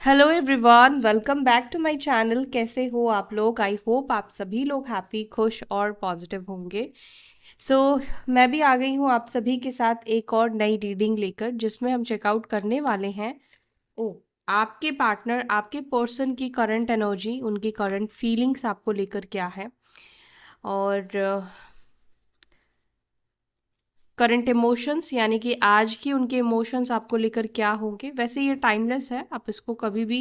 Hello everyone, welcome back to my channel. कैसे हो आप लोग? आई होप आप सभी लोग हैप्पी, खुश और पॉजिटिव होंगे। सो मैं भी आ गई हूँ आप सभी के साथ एक और नई रीडिंग लेकर, जिसमें हम चेकआउट करने वाले हैं ओ आपके पार्टनर, आपके पर्सन की करंट एनर्जी, उनकी करंट फीलिंग्स आपको लेकर क्या है, और करंट इमोशंस, यानी कि आज की उनके इमोशंस आपको लेकर क्या होंगे। वैसे ये टाइमलेस है, आप इसको कभी भी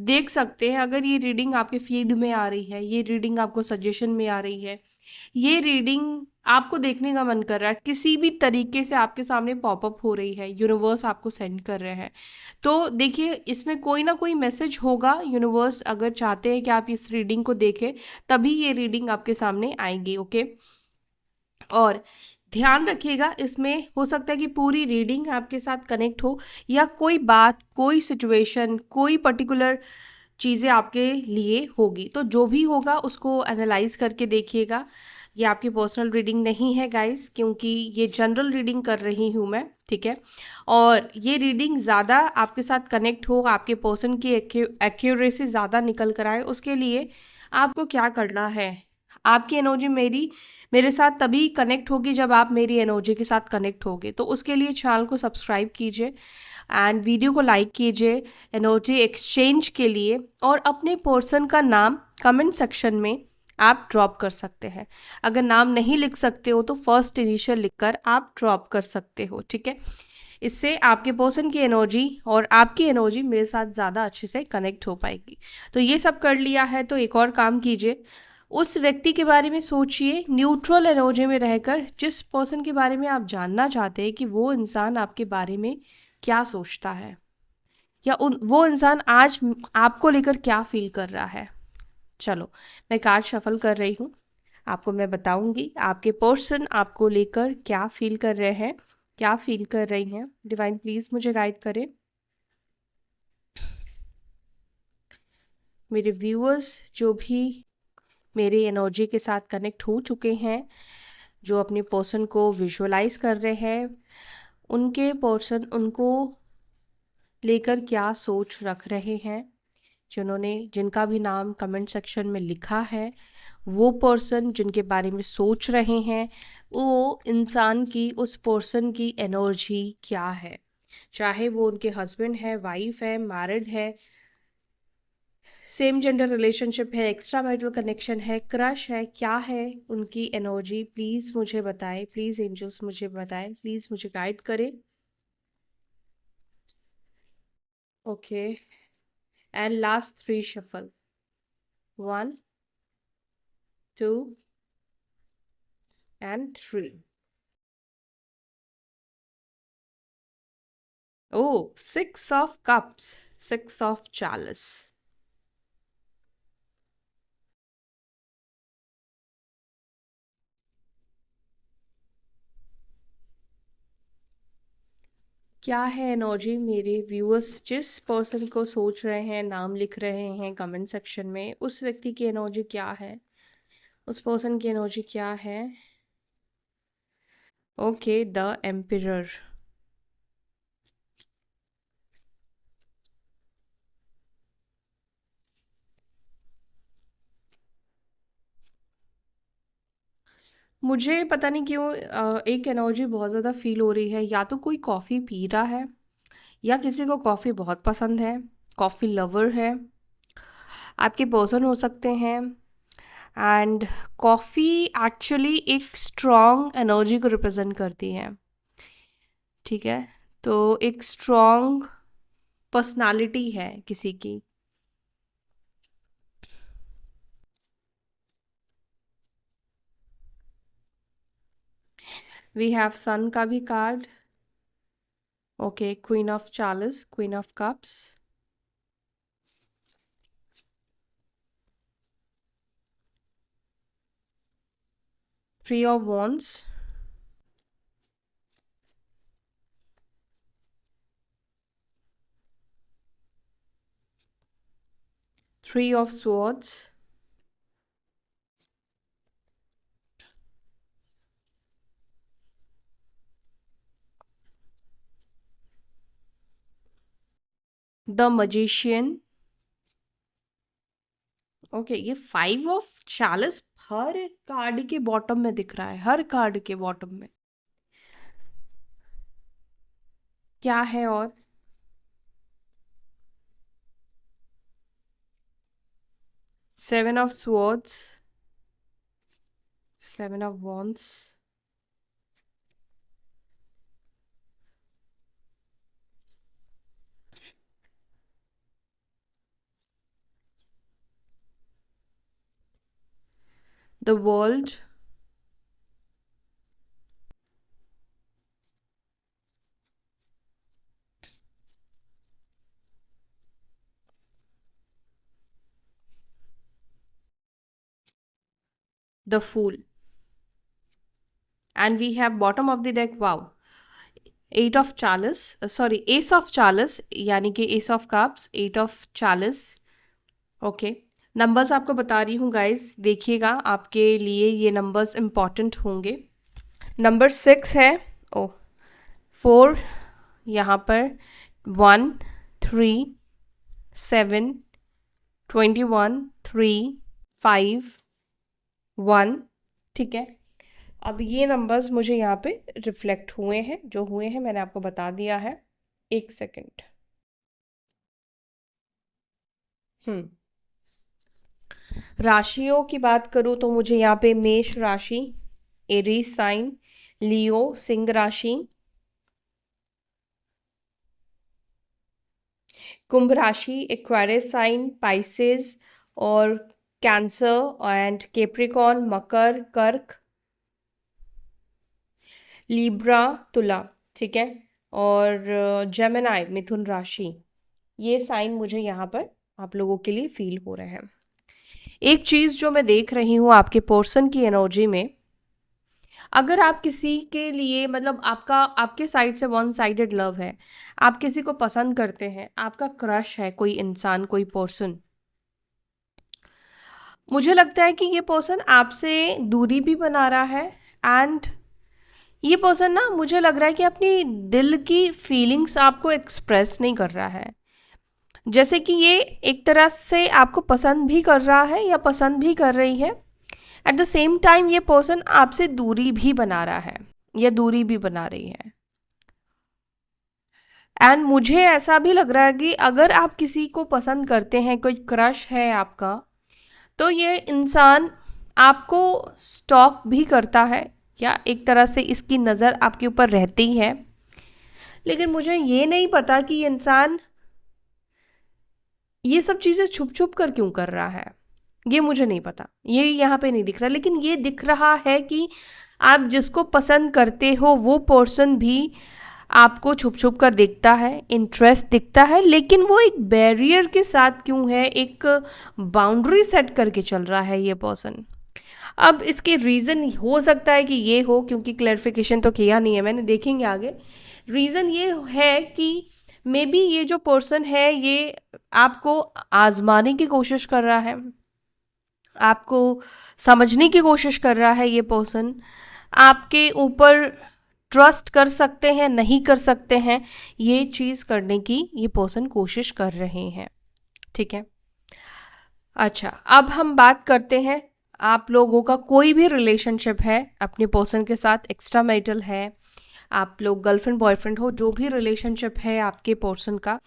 देख सकते हैं। अगर ये रीडिंग आपके फीड में आ रही है, ये रीडिंग आपको सजेशन में आ रही है, ये रीडिंग आपको देखने का मन कर रहा है, किसी भी तरीके से आपके सामने पॉपअप हो रही है, यूनिवर्स आपको सेंड कर रहे हैं, तो देखिए इसमें कोई ना कोई मैसेज होगा। यूनिवर्स अगर चाहते हैं कि आप इस रीडिंग को देखें, तभी ये रीडिंग आपके सामने आएगी। ओके, और ध्यान रखिएगा, इसमें हो सकता है कि पूरी रीडिंग आपके साथ कनेक्ट हो, या कोई बात, कोई सिचुएशन, कोई पर्टिकुलर चीज़ें आपके लिए होगी। तो जो भी होगा उसको एनालाइज करके देखिएगा। ये आपकी पर्सनल रीडिंग नहीं है गाइस, क्योंकि ये जनरल रीडिंग कर रही हूँ मैं, ठीक है। और ये रीडिंग ज़्यादा आपके साथ कनेक्ट हो, आपके पर्सन की एक्यूरेसी ज़्यादा निकल कर आए, उसके लिए आपको क्या करना है। आपकी एनर्जी मेरे साथ तभी कनेक्ट होगी जब आप मेरी एनर्जी के साथ कनेक्ट होगे। तो उसके लिए चैनल को सब्सक्राइब कीजिए एंड वीडियो को लाइक कीजिए एनर्जी एक्सचेंज के लिए, और अपने पर्सन का नाम कमेंट सेक्शन में आप ड्रॉप कर सकते हैं। अगर नाम नहीं लिख सकते हो तो फर्स्ट इनिशियल लिखकर आप ड्रॉप कर सकते हो, ठीक है। इससे आपके पर्सन की एनर्जी और आपकी एनर्जी मेरे साथ ज़्यादा अच्छे से कनेक्ट हो पाएगी। तो ये सब कर लिया है तो एक और काम कीजिए, उस व्यक्ति के बारे में सोचिए न्यूट्रल एनर्जी में रहकर, जिस पर्सन के बारे में आप जानना चाहते हैं कि वो इंसान आपके बारे में क्या सोचता है, या वो इंसान आज आपको लेकर क्या फील कर रहा है। चलो, मैं कार्ड शफल कर रही हूँ, आपको मैं बताऊंगी आपके पर्सन आपको लेकर क्या फील कर रहे हैं, क्या फील कर रही हैं। डिवाइन प्लीज मुझे गाइड करें। मेरे व्यूअर्स जो भी मेरी एनर्जी के साथ कनेक्ट हो चुके हैं, जो अपने पर्सन को विजुअलाइज कर रहे हैं, उनके पर्सन उनको लेकर क्या सोच रख रहे हैं, जिनका भी नाम कमेंट सेक्शन में लिखा है, वो पर्सन जिनके बारे में सोच रहे हैं, वो इंसान की, उस पर्सन की एनर्जी क्या है। चाहे वो उनके हस्बैंड है, वाइफ है, मैरिड है, सेम जेंडर रिलेशनशिप है, एक्स्ट्रा मैरिटल कनेक्शन है, क्रश है, क्या है उनकी एनर्जी, प्लीज़ मुझे बताएं। प्लीज़ एंजल्स मुझे बताएं, प्लीज़ मुझे गाइड करें। Okay, and last three shuffle, one, two and three. Oh, six of cups, six of chalice। क्या है एनर्जी मेरे व्यूअर्स, जिस पर्सन को सोच रहे हैं, नाम लिख रहे हैं कमेंट सेक्शन में, उस व्यक्ति की एनर्जी क्या है, उस पर्सन की एनर्जी क्या है। Okay, the emperor. मुझे पता नहीं क्यों एक एनर्जी बहुत ज़्यादा फील हो रही है। या तो कोई कॉफ़ी पी रहा है, या किसी को कॉफ़ी बहुत पसंद है, कॉफ़ी लवर है, आपके पर्सन हो सकते हैं। एंड कॉफ़ी एक्चुअली एक स्ट्रॉन्ग एनर्जी को रिप्रेजेंट करती है, ठीक है। तो एक स्ट्रॉन्ग पर्सनालिटी है किसी की। वी हैव सन का भी card. Okay, queen of Charles, queen of cups, three of wands, three of swords, the magician. Okay, ये 5 ऑफ चैलिस हर कार्ड के बॉटम में दिख रहा है, हर कार्ड के बॉटम में। क्या है और? 7 of swords, 7 of wands, the world, the fool. And we have bottom of the deck, wow, 8 of chalice, sorry, ace of 40, यानी कि ace of cups, 8 of 40। Okay, numbers आपको बता रही हूँ गाइस, देखिएगा, आपके लिए ये नंबर्स इम्पॉर्टेंट होंगे। नंबर 6 है, ओ 4, यहाँ पर 1, 3, 7, 21, 3, 5, 1, ठीक है। अब ये नंबर्स मुझे यहाँ पे रिफ्लेक्ट हुए हैं, जो हुए हैं मैंने आपको बता दिया है। एक सेकेंड। राशियों की बात करूँ तो मुझे यहाँ पे मेष राशि, एरीज साइन, लियो सिंह राशि, कुंभ राशि, एक्वेरियस साइन, पाइसेस और कैंसर एंड कैप्रिकॉर्न, मकर, कर्क, लिब्रा, तुला, ठीक है, और जेमिनाई, मिथुन राशि। ये साइन मुझे यहाँ पर आप लोगों के लिए फील हो रहे हैं। एक चीज़ जो मैं देख रही हूँ आपके पर्सन की एनर्जी में, अगर आप किसी के लिए, मतलब आपका, आपके साइड से वन साइडेड लव है, आप किसी को पसंद करते हैं, आपका क्रश है कोई इंसान, कोई पर्सन, मुझे लगता है कि ये पर्सन आपसे दूरी भी बना रहा है। एंड ये पर्सन ना, मुझे लग रहा है कि अपनी दिल की फीलिंग्स आपको एक्सप्रेस नहीं कर रहा है। जैसे कि ये एक तरह से आपको पसंद भी कर रहा है या पसंद भी कर रही है, एट द सेम टाइम ये पर्सन आपसे दूरी भी बना रहा है या दूरी भी बना रही है। एंड मुझे ऐसा भी लग रहा है कि अगर आप किसी को पसंद करते हैं, कोई क्रश है आपका, तो ये इंसान आपको स्टॉक भी करता है या एक तरह से इसकी नज़र आपके ऊपर रहती है। लेकिन मुझे ये नहीं पता कि ये इंसान ये सब चीज़ें छुप छुप कर क्यों कर रहा है, ये मुझे नहीं पता, ये यहाँ पे नहीं दिख रहा। लेकिन ये दिख रहा है कि आप जिसको पसंद करते हो वो पर्सन भी आपको छुप छुप कर देखता है, इंटरेस्ट दिखता है, लेकिन वो एक बैरियर के साथ क्यों है, एक बाउंड्री सेट करके चल रहा है ये पर्सन। अब इसके रीज़न हो सकता है कि ये हो, क्योंकि क्लैरिफिकेशन तो किया नहीं है मैंने, देखेंगे आगे। रीज़न ये है कि मे बी ये जो पर्सन है ये आपको आजमाने की कोशिश कर रहा है, आपको समझने की कोशिश कर रहा है। ये पर्सन आपके ऊपर ट्रस्ट कर सकते हैं, नहीं कर सकते हैं, ये चीज़ करने की ये पर्सन कोशिश कर रहे हैं, ठीक है। अच्छा, अब हम बात करते हैं, आप लोगों का कोई भी रिलेशनशिप है अपने पर्सन के साथ, एक्स्ट्रा मैरिटल है, आप लोग गर्लफ्रेंड बॉयफ्रेंड हो, जो भी रिलेशनशिप है आपके पर्सन का,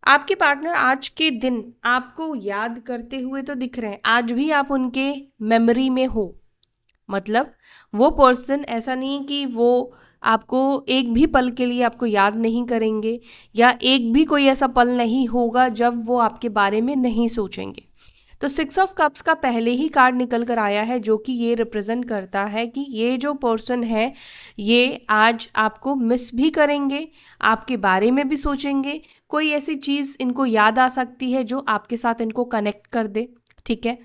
आपके पार्टनर आज के दिन आपको याद करते हुए तो दिख रहे हैं, आज भी आप उनके मेमोरी में हो। मतलब वो पर्सन, ऐसा नहीं कि वो आपको एक भी पल के लिए आपको याद नहीं करेंगे, या एक भी कोई ऐसा पल नहीं होगा जब वो आपके बारे में नहीं सोचेंगे। तो 6 ऑफ कप्स का पहले ही कार्ड निकल कर आया है, जो कि ये रिप्रेजेंट करता है कि ये जो पर्सन है ये आज आपको मिस भी करेंगे, आपके बारे में भी सोचेंगे, कोई ऐसी चीज़ इनको याद आ सकती है जो आपके साथ इनको कनेक्ट कर दे, ठीक है।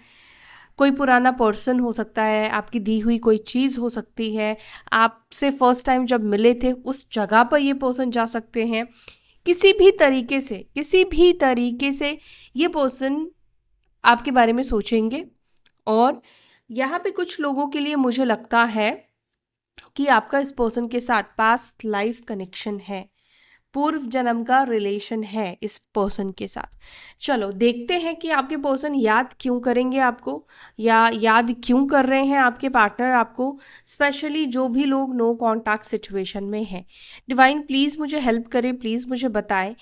कोई पुराना पर्सन हो सकता है, आपकी दी हुई कोई चीज़ हो सकती है, आपसे फर्स्ट टाइम जब मिले थे उस जगह पर ये पर्सन जा सकते हैं। किसी भी तरीके से, किसी भी तरीके से ये पर्सन आपके बारे में सोचेंगे। और यहाँ पे कुछ लोगों के लिए मुझे लगता है कि आपका इस पर्सन के साथ पास्ट लाइफ कनेक्शन है, पूर्व जन्म का रिलेशन है इस पर्सन के साथ। चलो देखते हैं कि आपके पर्सन याद क्यों करेंगे आपको, या याद क्यों कर रहे हैं आपके पार्टनर आपको, स्पेशली जो भी लोग नो कॉन्टैक्ट सिचुएशन में हैं। डिवाइन प्लीज़ मुझे हेल्प करें, प्लीज़ मुझे बताएं,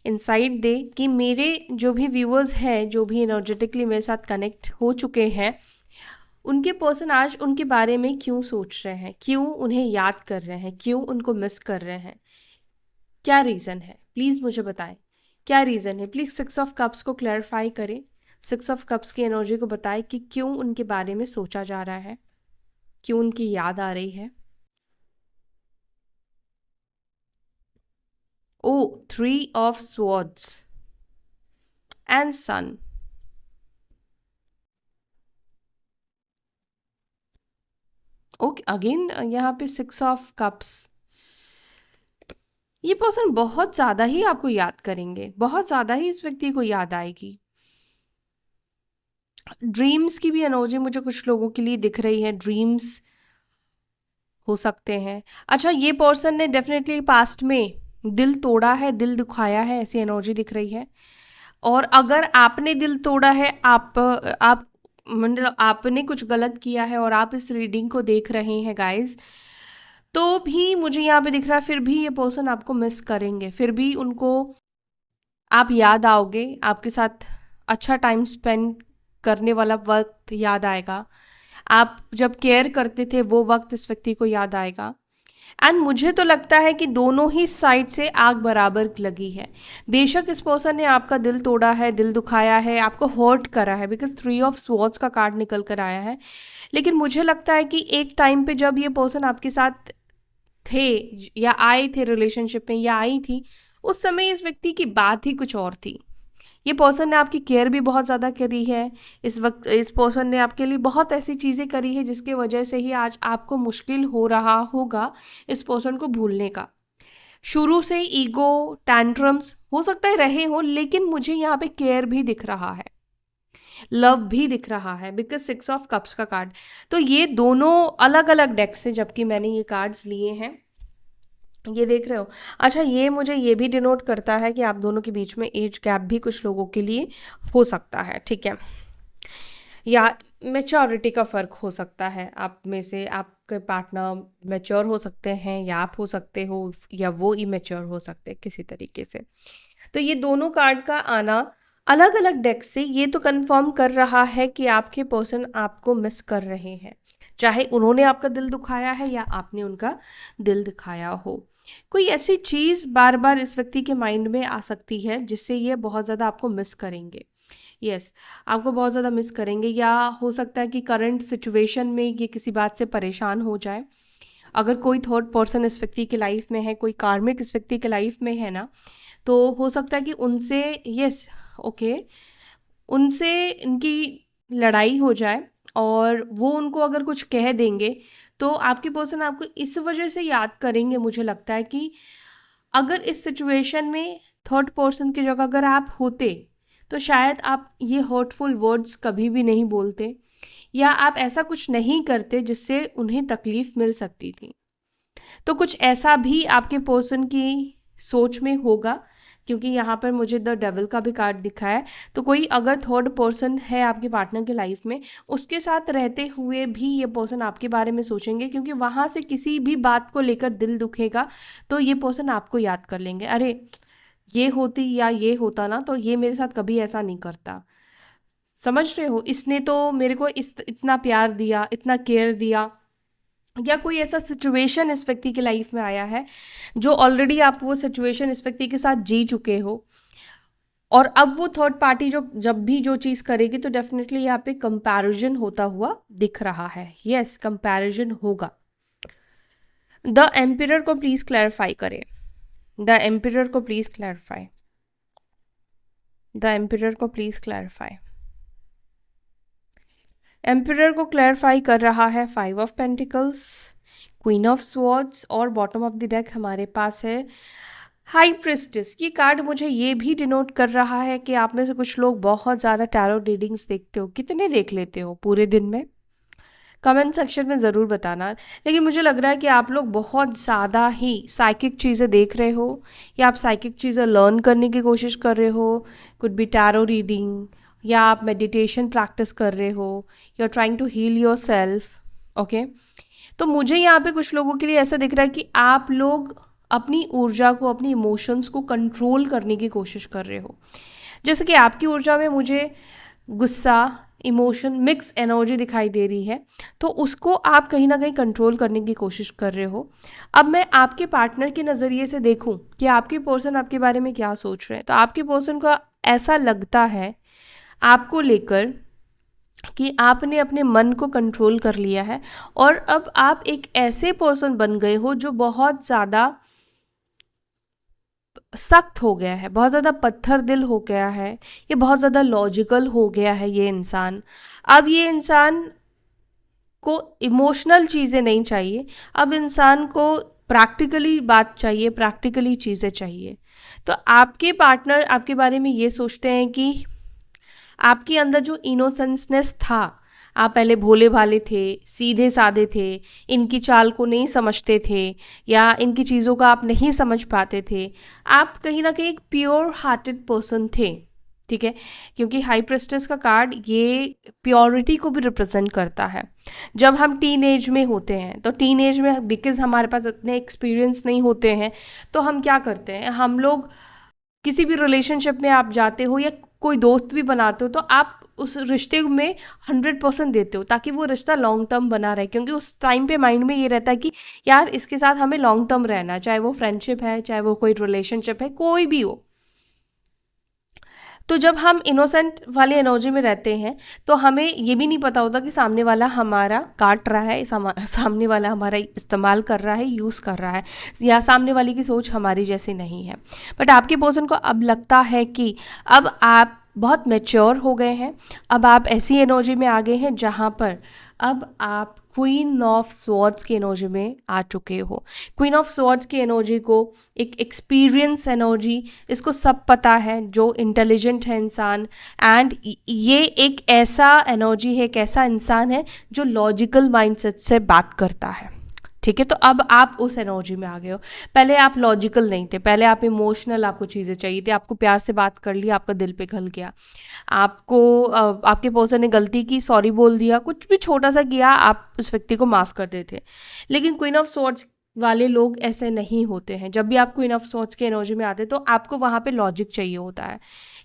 इंसाइट दे कि मेरे जो भी व्यूअर्स हैं, जो भी एनर्जेटिकली मेरे साथ कनेक्ट हो चुके हैं, उनके पर्सन आज उनके बारे में क्यों सोच रहे हैं, क्यों उन्हें याद कर रहे हैं, क्यों उनको मिस कर रहे हैं, क्या रीज़न है, प्लीज़ मुझे बताएं क्या रीज़न है। प्लीज़ 6 ऑफ कप्स को क्लैरिफाई करें, 6 ऑफ कप्स की एनर्जी को बताएं कि क्यों उनके बारे में सोचा जा रहा है, क्यों उनकी याद आ रही है। Oh 3 of swords and sun. Okay, again यहाँ पे 6 ऑफ कप्स। ये पर्सन बहुत ज़्यादा ही आपको याद करेंगे, बहुत ज़्यादा ही इस व्यक्ति को याद आएगी। ड्रीम्स की भी एनर्जी मुझे कुछ लोगों के लिए दिख रही है, ड्रीम्स हो सकते हैं। अच्छा, ये पर्सन ने डेफिनेटली पास्ट में दिल तोड़ा है, दिल दुखाया है, ऐसी एनर्जी दिख रही है। और अगर आपने दिल तोड़ा है, आप मतलब आपने कुछ गलत किया है और आप इस रीडिंग को देख रहे हैं गाइस, तो भी मुझे यहाँ पे दिख रहा है फिर भी ये पर्सन आपको मिस करेंगे, फिर भी उनको आप याद आओगे, आपके साथ अच्छा टाइम स्पेंड करने वाला वक्त याद आएगा, आप जब केयर करते थे वो वक्त इस व्यक्ति को याद आएगा। एंड मुझे तो लगता है कि दोनों ही साइड से आग बराबर लगी है। बेशक इस पर्सन ने आपका दिल तोड़ा है, दिल दुखाया है, आपको हर्ट करा है, बिकॉज 3 ऑफ स्वॉर्ड्स का कार्ड निकल कर आया है। लेकिन मुझे लगता है कि एक टाइम पे जब ये पर्सन आपके साथ थे या आए थे रिलेशनशिप में या आई थी, उस समय इस व्यक्ति की बात ही कुछ और थी। ये पर्सन ने आपकी केयर भी बहुत ज़्यादा करी है, इस वक्त इस पर्सन ने आपके लिए बहुत ऐसी चीज़ें करी है जिसके वजह से ही आज आपको मुश्किल हो रहा होगा इस पर्सन को भूलने का। शुरू से ईगो टैंट्रम्स हो सकता है रहे हो, लेकिन मुझे यहाँ पे केयर भी दिख रहा है, लव भी दिख रहा है, बिकॉज 6 ऑफ कप्स का कार्ड। तो ये दोनों अलग अलग डेक से जबकि मैंने ये कार्ड्स लिए हैं, ये देख रहे हो। अच्छा, ये मुझे ये भी डिनोट करता है कि आप दोनों के बीच में एज गैप भी कुछ लोगों के लिए हो सकता है, ठीक है, या मेच्योरिटी का फ़र्क हो सकता है। आप में से आपके पार्टनर मैच्योर हो सकते हैं या आप हो सकते हो, या वो इमेच्योर हो सकते हैं किसी तरीके से। तो ये दोनों कार्ड का आना अलग अलग डेक से ये तो कंफर्म कर रहा है कि आपके पर्सन आपको मिस कर रहे हैं, चाहे उन्होंने आपका दिल दुखाया है या आपने उनका दिल दिखाया हो। कोई ऐसी चीज़ बार बार इस व्यक्ति के माइंड में आ सकती है जिससे ये बहुत ज़्यादा आपको मिस करेंगे। यस, आपको बहुत ज़्यादा मिस करेंगे, या हो सकता है कि करंट सिचुएशन में ये किसी बात से परेशान हो जाए। अगर कोई थर्ड पर्सन इस व्यक्ति के लाइफ में है, कोई कार्मिक इस व्यक्ति के लाइफ में है ना, तो हो सकता है कि उनसे यस ओके उनसे इनकी लड़ाई हो जाए और वो उनको अगर कुछ कह देंगे तो आपके पर्सन आपको इस वजह से याद करेंगे। मुझे लगता है कि अगर इस सिचुएशन में थर्ड पर्सन की जगह अगर आप होते तो शायद आप ये हर्टफुल वर्ड्स कभी भी नहीं बोलते, या आप ऐसा कुछ नहीं करते जिससे उन्हें तकलीफ मिल सकती थी। तो कुछ ऐसा भी आपके पर्सन की सोच में होगा, क्योंकि यहाँ पर मुझे द डेविल का भी कार्ड दिखा है। तो कोई अगर थर्ड पर्सन है आपके पार्टनर की लाइफ में, उसके साथ रहते हुए भी ये पर्सन आपके बारे में सोचेंगे, क्योंकि वहाँ से किसी भी बात को लेकर दिल दुखेगा तो ये पर्सन आपको याद कर लेंगे, अरे ये होती या ये होता ना तो ये मेरे साथ कभी ऐसा नहीं करता। समझ रहे हो, इसने तो मेरे को इतना प्यार दिया, इतना केयर दिया, या कोई ऐसा सिचुएशन इस व्यक्ति की लाइफ में आया है जो ऑलरेडी आप वो सिचुएशन इस व्यक्ति के साथ जी चुके हो, और अब वो थर्ड पार्टी जो जब भी जो चीज़ करेगी तो डेफिनेटली यहाँ पे कंपैरिजन होता हुआ दिख रहा है। यस, कंपैरिजन होगा। द एम्पिरर को प्लीज़ क्लैरिफाई करें, द एम्पिरर को प्लीज़ क्लैरिफाई, द एम्पिरर को प्लीज़ क्लैरिफाई। एम्पिरर को क्लैरिफाई कर रहा है 5 of pentacles, queen of swords, और बॉटम ऑफ द डेक हमारे पास है हाई प्रिस्टेस। ये कार्ड मुझे ये भी डिनोट कर रहा है कि आप में से कुछ लोग बहुत ज़्यादा टैरो रीडिंग्स देखते हो। कितने देख लेते हो पूरे दिन में? कमेंट सेक्शन में ज़रूर बताना। लेकिन मुझे लग रहा है कि आप लोग बहुत ज़्यादा ही साइकिक चीज़ें देख रहे हो, या आप साइकिक चीज़ें लर्न करने की कोशिश कर रहे हो। कुड बी टैरो रीडिंग, या आप मेडिटेशन प्रैक्टिस कर रहे हो, you are trying to heal yourself. Okay, तो मुझे यहाँ पे कुछ लोगों के लिए ऐसा दिख रहा है कि आप लोग अपनी ऊर्जा को, अपनी इमोशंस को कंट्रोल करने की कोशिश कर रहे हो। जैसे कि आपकी ऊर्जा में मुझे गुस्सा, इमोशन, मिक्स एनर्जी दिखाई दे रही है, तो उसको आप कहीं ना कहीं कंट्रोल करने की कोशिश कर रहे हो। अब मैं आपके पार्टनर के नज़रिए से देखूं कि आपके पर्सन आपके बारे में क्या सोच रहे हैं, तो आपके पर्सन को ऐसा लगता है आपको लेकर कि आपने अपने मन को कंट्रोल कर लिया है, और अब आप एक ऐसे पर्सन बन गए हो जो बहुत ज़्यादा सख्त हो गया है, बहुत ज़्यादा पत्थर दिल हो गया है, ये बहुत ज़्यादा लॉजिकल हो गया है ये इंसान। अब ये इंसान को इमोशनल चीज़ें नहीं चाहिए, अब इंसान को प्रैक्टिकली बात चाहिए, प्रैक्टिकली चीज़ें चाहिए। तो आपके पार्टनर आपके बारे में ये सोचते हैं कि आपके अंदर जो इनोसेंसनेस था, आप पहले भोले भाले थे, सीधे साधे थे, इनकी चाल को नहीं समझते थे, या इनकी चीज़ों का आप नहीं समझ पाते थे, आप कहीं ना कहीं एक प्योर हार्टेड पर्सन थे। ठीक है, क्योंकि हाई प्रेस्टेस का कार्ड ये प्योरिटी को भी रिप्रेजेंट करता है। जब हम टीन एज में होते हैं, तो टीन एज में बिकॉज हमारे पास इतने एक्सपीरियंस नहीं होते हैं, तो हम क्या करते हैं, हम लोग किसी भी रिलेशनशिप में आप जाते हो या कोई दोस्त भी बनाते हो, तो आप उस रिश्ते में 100% देते हो ताकि वो रिश्ता लॉन्ग टर्म बना रहे, क्योंकि उस टाइम पे माइंड में ये रहता है कि यार इसके साथ हमें लॉन्ग टर्म रहना है, चाहे वो फ्रेंडशिप है, चाहे वो कोई रिलेशनशिप है, कोई भी हो। तो जब हम इनोसेंट वाली एनर्जी में रहते हैं, तो हमें ये भी नहीं पता होता कि सामने वाला हमारा काट रहा है, सामने वाला हमारा इस्तेमाल कर रहा है, यूज़ कर रहा है, या सामने वाले की सोच हमारी जैसी नहीं है। बट आपके पर्सन को अब लगता है कि अब आप बहुत मैच्योर हो गए हैं, अब आप ऐसी एनर्जी में आ गए हैं जहाँ पर अब आप क्वीन ऑफ स्वॉर्ड्स की एनर्जी में आ चुके हो। क्वीन ऑफ स्वॉर्ड्स की एनर्जी को एक एक्सपीरियंस एनर्जी, इसको सब पता है, जो इंटेलिजेंट है इंसान, एंड ये एक ऐसा एनर्जी है, एक ऐसा इंसान है जो लॉजिकल माइंडसेट से बात करता है। ठीक है, तो अब आप उस एनर्जी में आ गए हो। पहले आप लॉजिकल नहीं थे, पहले आप इमोशनल, आपको चीज़ें चाहिए थी, आपको प्यार से बात कर लिया, आपका दिल पिघल गया, आपको आपके पर्सन ने गलती की, सॉरी बोल दिया, कुछ भी छोटा सा किया, आप उस व्यक्ति को माफ़ कर देते। लेकिन क्वीन ऑफ स्वॉर्ड्स वाले लोग ऐसे नहीं होते हैं। जब भी आप क्वीन ऑफ स्वॉर्ड्स के एनर्जी में आते तो आपको वहाँ पे लॉजिक चाहिए होता है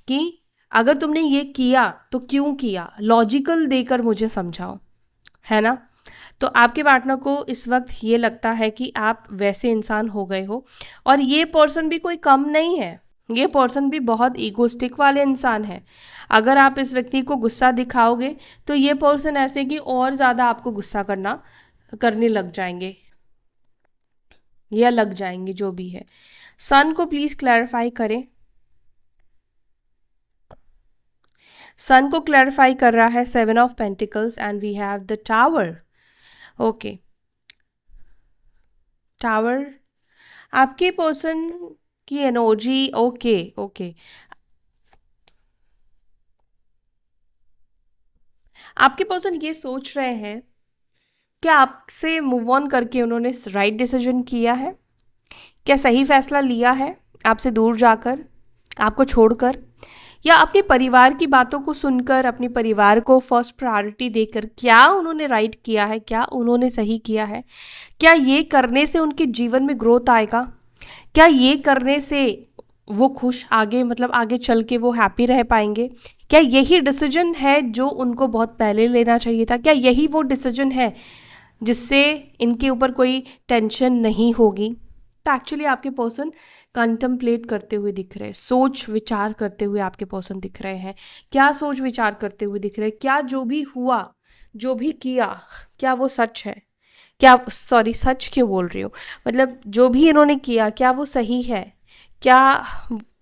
कि अगर तुमने ये किया तो क्यों किया, लॉजिकल देकर मुझे समझाओ, है ना। तो आपके पार्टनर को इस वक्त ये लगता है कि आप वैसे इंसान हो गए हो, और ये पर्सन भी कोई कम नहीं है, ये पर्सन भी बहुत ईगोस्टिक वाले इंसान है। अगर आप इस व्यक्ति को गुस्सा दिखाओगे तो ये पर्सन ऐसे कि और ज़्यादा आपको गुस्सा करने लग जाएंगे, या लग जाएंगे, जो भी है। सन को प्लीज़ क्लैरिफाई करें। सन को क्लैरिफाई कर रहा है 7 of pentacles, and we have the tower. Okay, tower आपके पर्सन की एनर्जी। ओके ओके, आपके पर्सन ये सोच रहे हैं क्या आपसे मूव ऑन करके उन्होंने राइट डिसीजन किया है, क्या सही फैसला लिया है आपसे दूर जाकर, आपको छोड़कर, या अपने परिवार की बातों को सुनकर, अपने परिवार को फर्स्ट प्रायोरिटी देकर क्या उन्होंने राइट किया है, क्या उन्होंने सही किया है, क्या ये करने से उनके जीवन में ग्रोथ आएगा, क्या ये करने से वो खुश आगे, मतलब आगे चल के वो हैप्पी रह पाएंगे, क्या यही डिसीजन है जो उनको बहुत पहले लेना चाहिए था, क्या यही वो डिसीजन है जिससे इनके ऊपर कोई टेंशन नहीं होगी। तो एक्चुअली आपके पर्सन कंtemplate करते हुए दिख रहे हैं, सोच विचार करते हुए आपके पर्सन दिख रहे हैं। क्या सोच विचार करते हुए दिख रहे हैं, क्या जो भी हुआ, जो भी किया, क्या वो सच है, क्या, सॉरी सच क्यों बोल रही हूँ, मतलब जो भी इन्होंने किया क्या वो सही है, क्या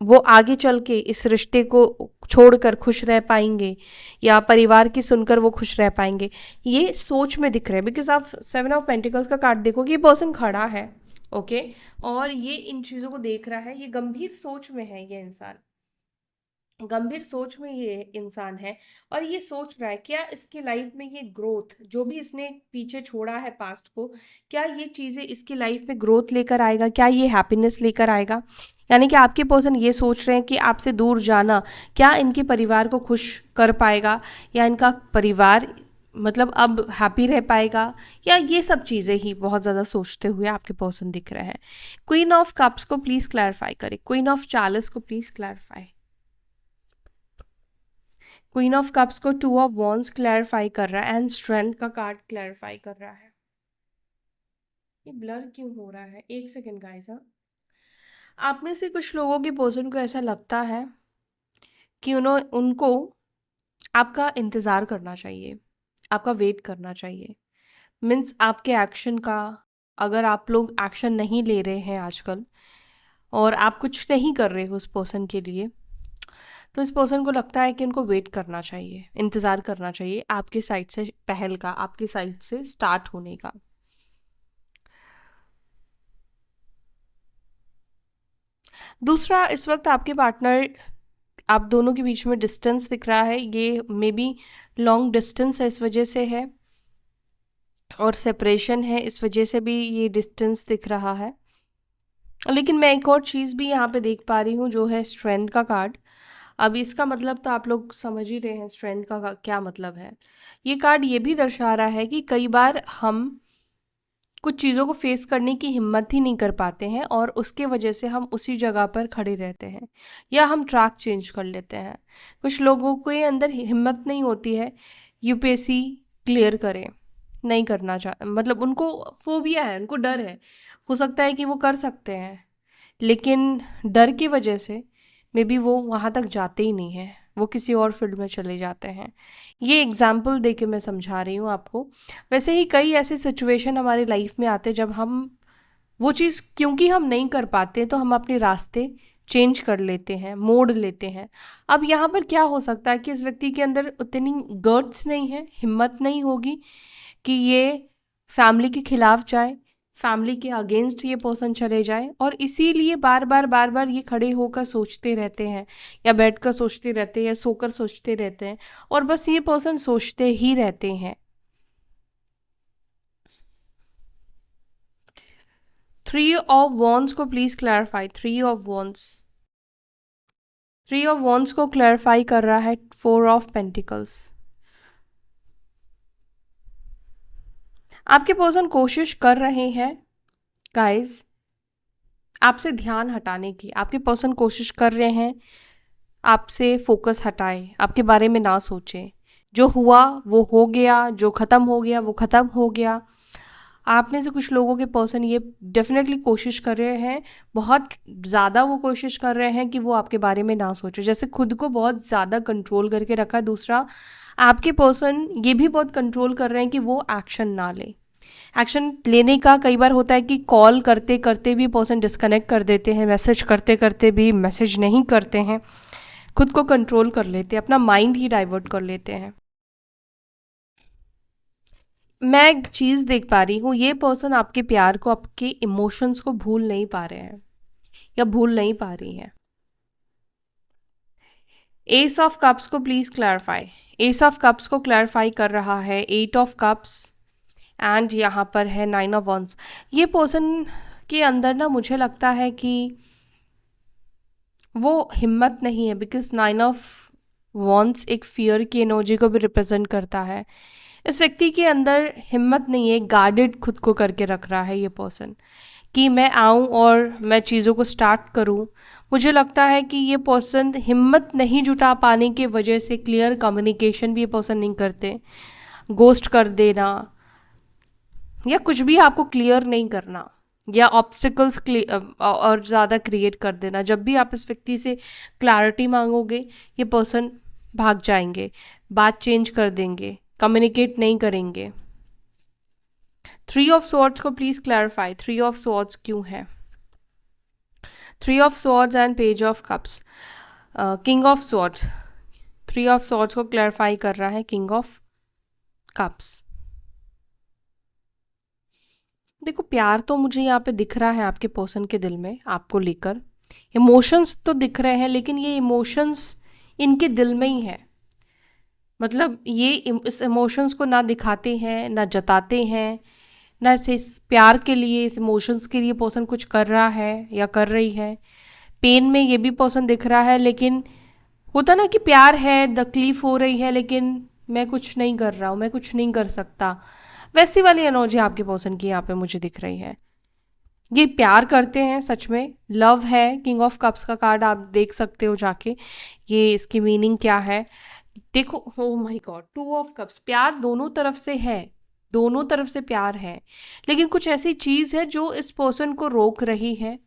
वो आगे चल के इस रिश्ते को छोड़कर खुश रह पाएंगे, या परिवार की सुनकर वो खुश रह पाएंगे, ये सोच में दिख रहे हैं। बिकॉज आप 7 ऑफ पेंटिकल्स का कार्ड देखोगे, ये पर्सन खड़ा है, ओके, और ये इन चीज़ों को देख रहा है, ये गंभीर सोच में है ये इंसान। गंभीर सोच में ये इंसान है और ये सोच रहा है क्या इसकी लाइफ में ये ग्रोथ जो भी इसने पीछे छोड़ा है पास्ट को, क्या ये चीज़ें इसकी लाइफ में ग्रोथ लेकर आएगा, क्या ये हैप्पीनेस लेकर आएगा। यानी कि आपके पर्सन ये सोच रहे हैं कि आपसे दूर जाना क्या इनके परिवार को खुश कर पाएगा, या इनका परिवार मतलब अब हैप्पी रह पाएगा, या ये सब चीज़ें ही बहुत ज़्यादा सोचते हुए आपके पर्सन दिख रहे हैं। क्वीन ऑफ कप्स को प्लीज़ क्लैरिफाई करें, क्वीन ऑफ चार्लस को please clarify. Queen of cups को टू ऑफ वॉन्स क्लैरिफाई कर रहा है एंड स्ट्रेंथ का कार्ड क्लैरिफाई कर रहा है। ये ब्लर क्यों हो रहा है, एक सेकेंड गाइस। हाँ, आप में से कुछ लोगों के पर्सन को ऐसा लगता है कि उनको आपका इंतज़ार करना चाहिए, आपका वेट करना चाहिए। मीन्स आपके एक्शन का, अगर आप लोग एक्शन नहीं ले रहे हैं आजकल और आप कुछ नहीं कर रहे हो उस पर्सन के लिए, तो इस पर्सन को लगता है कि उनको वेट करना चाहिए, इंतज़ार करना चाहिए आपके साइड से पहल का, आपके साइड से स्टार्ट होने का। दूसरा, इस वक्त आपके पार्टनर, आप दोनों के बीच में डिस्टेंस दिख रहा है, ये मे बी लॉन्ग डिस्टेंस है इस वजह से है, और सेपरेशन है इस वजह से भी ये डिस्टेंस दिख रहा है। लेकिन मैं एक और चीज़ भी यहाँ पे देख पा रही हूँ जो है स्ट्रेंथ का कार्ड। अब इसका मतलब तो आप लोग समझ ही रहे हैं स्ट्रेंथ का क्या मतलब है। ये कार्ड ये भी दर्शा रहा है कि कई बार हम कुछ चीज़ों को फेस करने की हिम्मत ही नहीं कर पाते हैं और उसके वजह से हम उसी जगह पर खड़े रहते हैं या हम ट्रैक चेंज कर लेते हैं। कुछ लोगों के अंदर हिम्मत नहीं होती है यूपीएससी क्लियर करें, नहीं करना चाह, मतलब उनको फोबिया है, उनको डर है। हो सकता है कि वो कर सकते हैं लेकिन डर की वजह से मे बी वो वहाँ तक जाते ही नहीं हैं, वो किसी और फील्ड में चले जाते हैं। ये एग्जाम्पल दे के मैं समझा रही हूँ आपको। वैसे ही कई ऐसे सिचुएशन हमारी लाइफ में आते हैं जब हम वो चीज़ क्योंकि हम नहीं कर पाते तो हम अपने रास्ते चेंज कर लेते हैं, मोड़ लेते हैं। अब यहाँ पर क्या हो सकता है कि इस व्यक्ति के अंदर उतनी गट्स नहीं है, हिम्मत नहीं होगी कि ये फैमिली के खिलाफ जाए, फैमिली के अगेंस्ट ये पर्सन चले जाए, और इसीलिए बार बार ये खड़े होकर सोचते रहते हैं या बैठकर सोचते रहते हैं या सोकर सोचते रहते हैं, और बस ये पर्सन सोचते ही रहते हैं। थ्री ऑफ वॉन्ड्स को please clarify, three of wands, three of wands को क्लैरिफाई कर रहा है फोर ऑफ पेंटिकल्स। आपके पर्सन कोशिश कर रहे हैं गाइस आपसे ध्यान हटाने की, आपके पर्सन कोशिश कर रहे हैं आपसे फोकस हटाए, आपके बारे में ना सोचें। जो हुआ वो हो गया, जो ख़त्म हो गया वो ख़त्म हो गया। आप में से कुछ लोगों के पर्सन ये डेफिनेटली कोशिश कर रहे हैं, बहुत ज़्यादा वो कोशिश कर रहे हैं कि वो आपके बारे में ना सोचें, जैसे खुद को बहुत ज़्यादा कंट्रोल करके रखा है। दूसरा, आपके पर्सन ये भी बहुत कंट्रोल कर रहे हैं कि वो एक्शन ना ले। एक्शन लेने का कई बार होता है कि कॉल करते करते भी पर्सन डिस्कनेक्ट कर देते हैं, मैसेज करते करते भी मैसेज नहीं करते हैं, खुद को कंट्रोल कर लेते हैं, अपना माइंड ही डाइवर्ट कर लेते हैं। मैं एक चीज़ देख पा रही हूँ, ये पर्सन आपके प्यार को, आपके इमोशंस को भूल नहीं पा रहे हैं या भूल नहीं पा रही हैं। एस ऑफ कप्स को please clarify, S of cups को क्लैरिफाई कर रहा है एट ऑफ कप्स एंड यहाँ पर है नाइन ऑफ वंस। ये पर्सन के अंदर ना मुझे लगता है कि वो हिम्मत नहीं है, बिकॉज नाइन ऑफ वॉन्ट्स एक फियर की एनर्जी को भी रिप्रेजेंट करता है। इस व्यक्ति के अंदर हिम्मत नहीं है, गार्डेड खुद को करके रख रहा है ये पर्सन कि मैं आऊँ और मैं चीज़ों को स्टार्ट करूँ। मुझे लगता है कि ये पर्सन हिम्मत नहीं जुटा पाने की वजह से क्लियर कम्युनिकेशन भी ये पर्सन नहीं करते, गोस्ट कर देना या कुछ भी आपको क्लियर नहीं करना या ऑब्स्टिकल्स और ज़्यादा क्रिएट कर देना। जब भी आप इस व्यक्ति से क्लैरिटी मांगोगे ये पर्सन भाग जाएंगे, बात चेंज कर देंगे, कम्युनिकेट नहीं करेंगे। थ्री ऑफ स्वॉर्ड्स को please clarify, three of swords क्यों है? Three of swords and page of cups, king of swords, three of swords को क्लैरिफाई कर रहा है किंग ऑफ कप्स। देखो, प्यार तो मुझे यहाँ पे दिख रहा है आपके पर्सन के दिल में आपको लेकर, इमोशंस तो दिख रहे हैं, लेकिन ये इमोशंस इनके दिल में ही है। मतलब ये इस इमोशंस को ना दिखाते हैं ना जताते हैं, ना इस प्यार के लिए, इस इमोशंस के लिए पर्सन कुछ कर रहा है या कर रही है। पेन में ये भी पर्सन दिख रहा है, लेकिन होता ना कि प्यार है, तकलीफ हो रही है, लेकिन मैं कुछ नहीं कर रहा हूँ, मैं कुछ नहीं कर सकता। वैसी वाली एनर्जी आपके पर्सन की यहाँ पे मुझे दिख रही है। ये प्यार करते हैं सच में, लव है। किंग ऑफ कप्स का कार्ड आप देख सकते हो जाके, ये इसकी मीनिंग क्या है देखो। Oh my God, two of cups, प्यार दोनों तरफ से है, दोनों तरफ से प्यार है, लेकिन कुछ ऐसी चीज़ है जो इस पर्सन को रोक रही है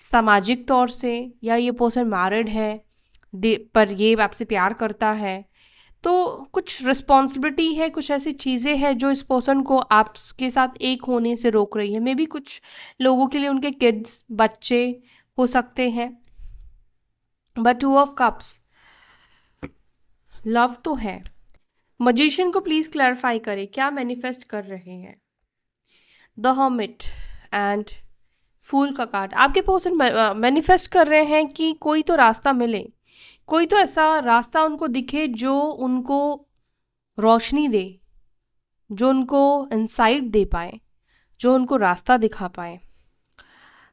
सामाजिक तौर से, या ये पर्सन मैरिड है पर ये आपसे प्यार करता है, तो कुछ रिस्पॉन्सिबिलिटी है, कुछ ऐसी चीज़ें हैं जो इस पर्सन को आपके साथ एक होने से रोक रही है। मे बी कुछ लोगों के लिए उनके किड्स, बच्चे हो सकते हैं। But two of cups, love तो है। मजिशियन को प्लीज क्लैरिफाई करें, क्या मैनिफेस्ट कर रहे हैं। द हर्मिट एंड फूल का कार्ड, आपके पर्सन मैनिफेस्ट कर रहे हैं कि कोई तो रास्ता मिले, कोई तो ऐसा रास्ता उनको दिखे जो उनको रोशनी दे, जो उनको इंसाइट दे पाए, जो उनको रास्ता दिखा पाए।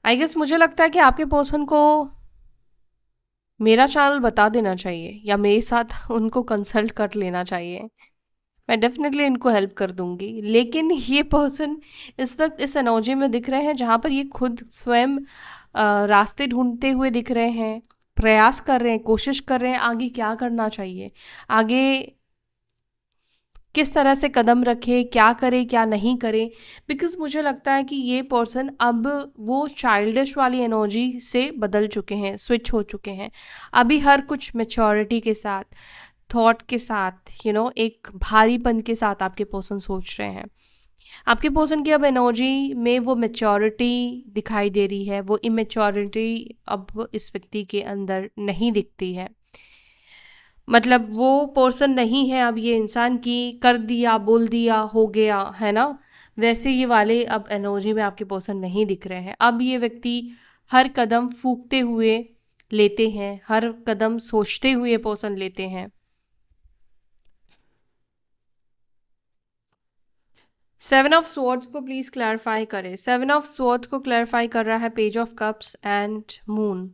आई गेस मुझे लगता है कि आपके पर्सन को मेरा चैनल बता देना चाहिए, या मेरे साथ उनको कंसल्ट कर लेना चाहिए। मैं डेफिनेटली इनको हेल्प कर दूंगी। लेकिन ये पर्सन इस वक्त इस एनर्जी में दिख रहे हैं जहाँ पर ये खुद स्वयं रास्ते ढूंढते हुए दिख रहे हैं, प्रयास कर रहे हैं, कोशिश कर रहे हैं आगे क्या करना चाहिए, आगे किस तरह से कदम रखे, क्या करे क्या नहीं करे। बिकॉज मुझे लगता है कि ये पर्सन अब वो चाइल्डिश वाली एनर्जी से बदल चुके हैं, स्विच हो चुके हैं। अभी हर कुछ मैच्योरिटी के साथ, थॉट के साथ, एक भारीपन के साथ आपके पर्सन सोच रहे हैं। आपके पर्सन की अब एनर्जी में वो मैच्योरिटी दिखाई दे रही है, वो इमेच्योरिटी अब इस व्यक्ति के अंदर नहीं दिखती है। मतलब वो पर्सन नहीं है अब ये इंसान की कर दिया बोल दिया हो गया है ना, वैसे ये वाले अब एनर्जी में आपके पर्सन नहीं दिख रहे हैं। अब ये व्यक्ति हर कदम फूकते हुए लेते हैं, हर कदम सोचते हुए पर्सन लेते हैं। सेवन ऑफ स्वॉर्ड्स को प्लीज क्लैरिफाई करें। सेवन ऑफ स्वॉर्ड्स को क्लैरिफाई कर रहा है page of cups and moon.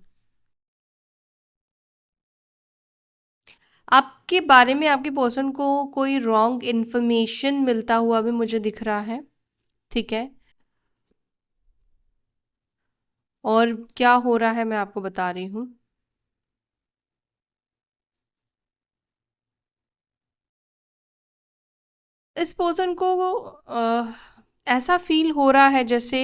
आपके बारे में आपके पर्सन को कोई रॉन्ग इन्फॉर्मेशन मिलता हुआ भी मुझे दिख रहा है, ठीक है। और क्या हो रहा है मैं आपको बता रही हूँ। इस पर्सन को ऐसा फील हो रहा है जैसे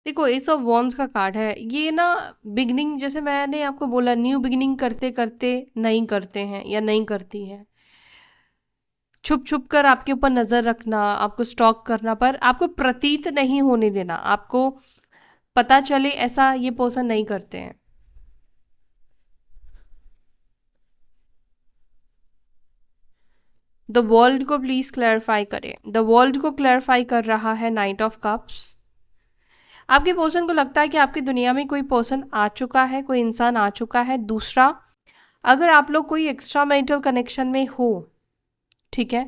देखो, एस ऑफ वॉन्स का कार्ड है ये ना। बिगनिंग, जैसे मैंने आपको बोला, न्यू बिगनिंग करते करते नहीं करते हैं या नहीं करती हैं। छुप छुप कर आपके ऊपर नज़र रखना, आपको स्टॉक करना, पर आपको प्रतीत नहीं होने देना, आपको पता चले ऐसा ये पर्सन नहीं करते हैं। द वर्ल्ड को प्लीज क्लैरिफाई करें। द वर्ल्ड को क्लैरिफाई कर रहा है नाइट ऑफ कप्स। आपके पर्सन को लगता है कि आपकी दुनिया में कोई पर्सन आ चुका है, कोई इंसान आ चुका है दूसरा। अगर आप लोग कोई एक्स्ट्रा मैरिटल कनेक्शन में हो, ठीक है,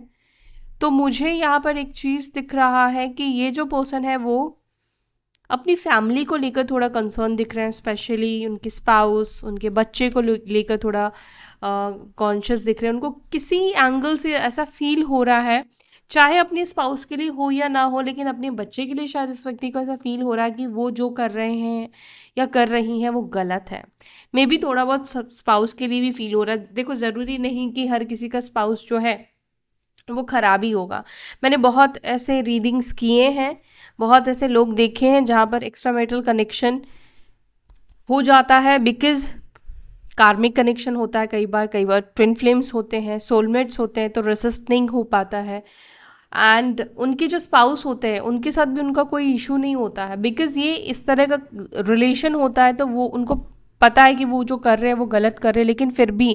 तो मुझे यहाँ पर एक चीज़ दिख रहा है कि ये जो पर्सन है वो अपनी फैमिली को लेकर थोड़ा कंसर्न दिख रहे हैं, स्पेशली उनके स्पाउस, उनके बच्चे को लेकर थोड़ा कॉन्शियस दिख रहे हैं। उनको किसी एंगल से ऐसा फील हो रहा है, चाहे अपने स्पाउस के लिए हो या ना हो, लेकिन अपने बच्चे के लिए शायद इस व्यक्ति को ऐसा फील हो रहा है कि वो जो कर रहे हैं या कर रही हैं वो गलत है। मे बी थोड़ा बहुत स्पाउस के लिए भी फील हो रहा है। देखो, ज़रूरी नहीं कि हर किसी का स्पाउस जो है वो खराब ही होगा। मैंने बहुत ऐसे रीडिंग्स किए हैं, बहुत ऐसे लोग देखे हैं जहाँ पर एक्स्ट्रा मैरिटल कनेक्शन हो जाता है बिकॉज कार्मिक कनेक्शन होता है, कई बार ट्विन फ्लेम्स होते हैं, सोलमेट्स होते हैं, तो रेसिस्ट नहीं हो पाता है। एंड उनके जो स्पाउस होते हैं उनके साथ भी उनका कोई इशू नहीं होता है, बिकॉज ये इस तरह का रिलेशन होता है, तो वो उनको पता है कि वो जो कर रहे हैं वो गलत कर रहे हैं, लेकिन फिर भी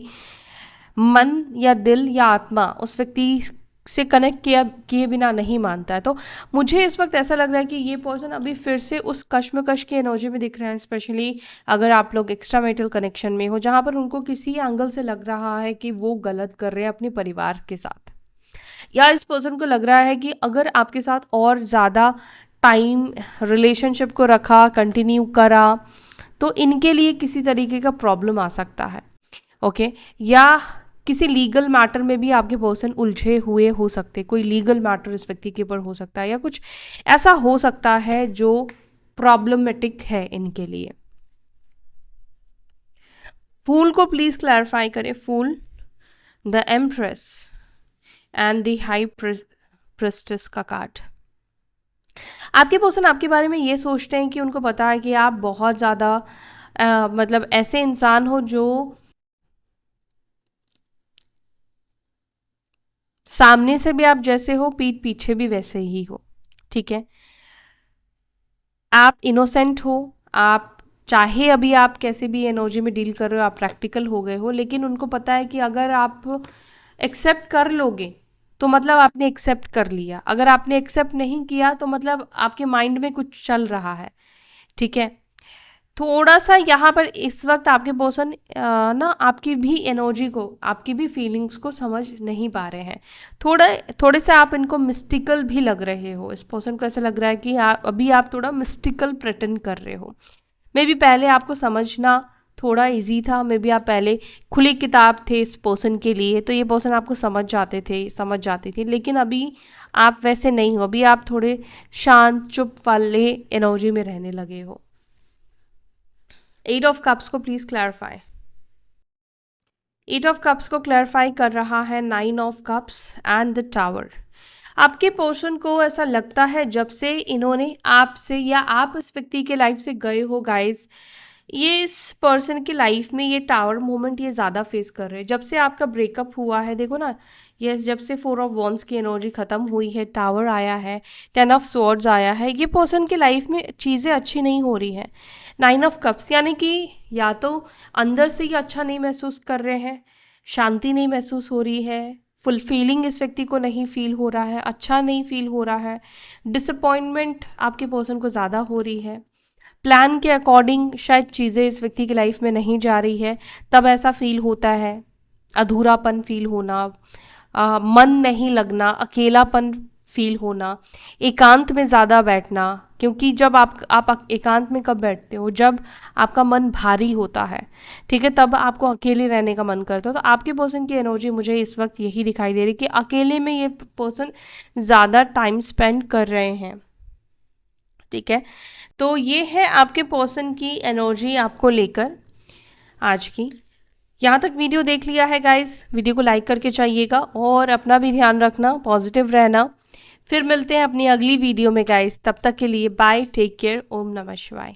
मन या दिल या आत्मा उस व्यक्ति से कनेक्ट किए बिना नहीं मानता है। तो मुझे इस वक्त ऐसा लग रहा है कि ये पर्सन अभी फिर से उस कश्मकश की एनर्जी में दिख रहे हैं, स्पेशली अगर आप लोग एक्स्ट्रा मैरिटल कनेक्शन में हो, जहाँ पर उनको किसी एंगल से लग रहा है कि वो गलत कर रहे हैं अपने परिवार के साथ, या इस पर्सन को लग रहा है कि अगर आपके साथ और ज़्यादा टाइम रिलेशनशिप को रखा, कंटिन्यू करा, तो इनके लिए किसी तरीके का प्रॉब्लम आ सकता है। ओके, या किसी लीगल मैटर में भी आपके पर्सन उलझे हुए हो सकते, कोई लीगल मैटर इस व्यक्ति के ऊपर हो सकता है, या कुछ ऐसा हो सकता है जो प्रॉब्लमेटिक है इनके लिए। फूल को प्लीज क्लैरिफाई करें। Fool, the empress and the high priestess का कार्ड। आपके पर्सन आपके बारे में ये सोचते हैं कि उनको पता है कि आप बहुत ज़्यादा मतलब ऐसे इंसान हो जो सामने से भी आप जैसे हो, पीठ पीछे भी वैसे ही हो। ठीक है, आप इनोसेंट हो, आप चाहे अभी आप कैसे भी एनर्जी में डील कर रहे हो, आप प्रैक्टिकल हो गए हो, लेकिन उनको पता है कि अगर आप एक्सेप्ट कर लोगे तो मतलब आपने एक्सेप्ट कर लिया, अगर आपने एक्सेप्ट नहीं किया तो मतलब आपके माइंड में कुछ चल रहा है। ठीक है, थोड़ा सा यहाँ पर इस वक्त आपके पर्सन ना आपकी भी एनर्जी को, आपकी भी फीलिंग्स को समझ नहीं पा रहे हैं। थोड़े से आप इनको मिस्टिकल भी लग रहे हो। इस पर्सन को ऐसा लग रहा है कि अभी आप थोड़ा मिस्टिकल प्रेटेंड कर रहे हो। मे बी पहले आपको समझना थोड़ा इजी था, मे बी आप पहले खुली किताब थे इस पर्सन के लिए, तो ये पर्सन आपको समझ जाते थे, लेकिन अभी आप वैसे नहीं हो। अभी आप थोड़े शांत चुप वाले एनर्जी में रहने लगे हो। 8 ऑफ कप्स को प्लीज क्लैरिफाई। 8 ऑफ कप्स को क्लैरिफाई कर रहा है 9 of cups and the tower. आपके पर्सन को ऐसा लगता है जब से इन्होंने आपसे या आप इस व्यक्ति के लाइफ से गए हो गाइस, ये इस पर्सन की लाइफ में ये टावर मोमेंट ये ज़्यादा फेस कर रहे हैं। जब से आपका ब्रेकअप हुआ है, देखो ना, यस, जब से 4 ऑफ वॉन्ड्स की एनर्जी ख़त्म हुई है, टावर आया है, 10 ऑफ स्वॉर्ड्स आया है, ये पर्सन की लाइफ में चीज़ें अच्छी नहीं हो रही हैं। 9 ऑफ कप्स यानी कि या तो अंदर से ही अच्छा नहीं महसूस कर रहे हैं, शांति नहीं महसूस हो रही है, फुलफीलिंग इस व्यक्ति को नहीं फील हो रहा है, अच्छा नहीं फील हो रहा है, डिसअपॉइंटमेंट आपके पर्सन को ज़्यादा हो रही है, प्लान के अकॉर्डिंग शायद चीज़ें इस व्यक्ति की लाइफ में नहीं जा रही है, तब ऐसा फील होता है। अधूरापन फील होना, मन नहीं लगना, अकेलापन फील होना, एकांत में ज़्यादा बैठना, क्योंकि जब आप एकांत में कब बैठते हो, जब आपका मन भारी होता है, ठीक है, तब आपको अकेले रहने का मन करता है। तो आपके पर्सन की एनर्जी मुझे इस वक्त यही दिखाई दे रही कि अकेले में ये पर्सन ज़्यादा टाइम स्पेंड कर रहे हैं। ठीक है, तो ये है आपके पर्सन की एनर्जी आपको लेकर आज की। यहाँ तक वीडियो देख लिया है गाइस, वीडियो को लाइक करके चाहिएगा और अपना भी ध्यान रखना, पॉजिटिव रहना। फिर मिलते हैं अपनी अगली वीडियो में गाइस, तब तक के लिए बाय, टेक केयर, ओम नमः शिवाय।